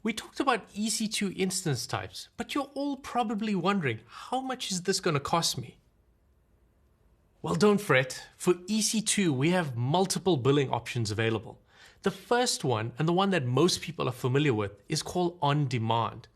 We talked about EC2 instance types, but you're all probably wondering, how much is this going to cost me? Well, don't fret. For EC2, we have multiple billing options available. The first one, and the one that most people are familiar with, is called on demand.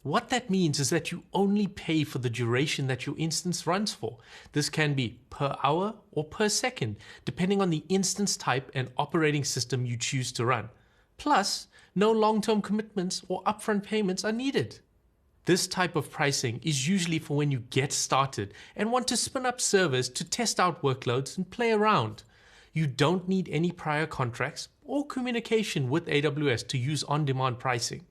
What that means is that you only pay for the duration that your instance runs for. This can be per hour or per second, depending on the instance type and operating system you choose to run. Plus, no long-term commitments or upfront payments are needed. This type of pricing is usually for when you get started and want to spin up servers to test out workloads and play around. You don't need any prior contracts or communication with AWS to use on-demand pricing.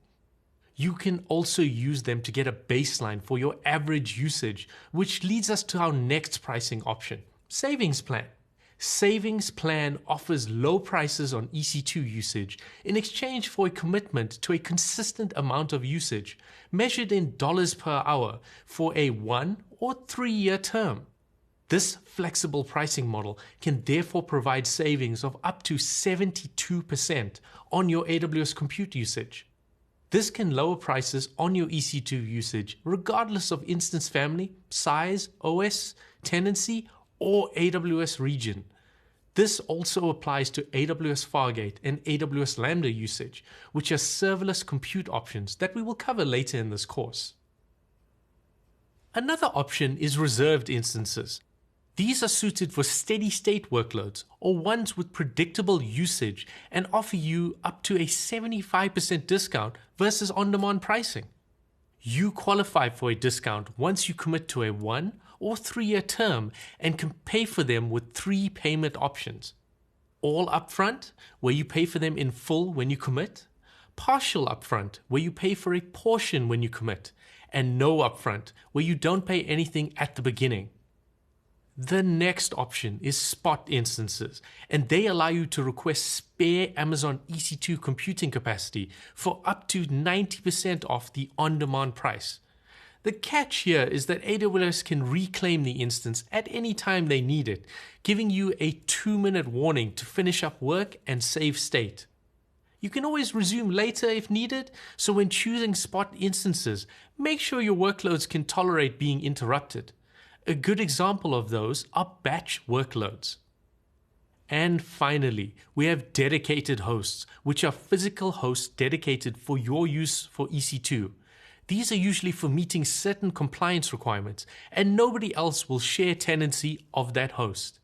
You can also use them to get a baseline for your average usage, which leads us to our next pricing option, Savings Plan. Savings Plan offers low prices on EC2 usage in exchange for a commitment to a consistent amount of usage, measured in dollars per hour for a 1 or 3 year term. This flexible pricing model can therefore provide savings of up to 72% on your AWS compute usage. This can lower prices on your EC2 usage regardless of instance family, size, OS, tenancy, or AWS region. This also applies to AWS Fargate and AWS Lambda usage, which are serverless compute options that we will cover later in this course. Another option is reserved instances. These are suited for steady-state workloads or ones with predictable usage and offer you up to a 75% discount versus on-demand pricing. You qualify for a discount once you commit to a 1 or 3 year term and can pay for them with 3 payment options. All upfront, where you pay for them in full when you commit, partial upfront, where you pay for a portion when you commit, and no upfront, where you don't pay anything at the beginning. The next option is spot instances, and they allow you to request spare Amazon EC2 computing capacity for up to 90% off the on-demand price. The catch here is that AWS can reclaim the instance at any time they need it, giving you a 2-minute warning to finish up work and save state. You can always resume later if needed, so when choosing spot instances, make sure your workloads can tolerate being interrupted. A good example of those are batch workloads. And finally, we have dedicated hosts, which are physical hosts dedicated for your use for EC2. These are usually for meeting certain compliance requirements, and nobody else will share tenancy of that host.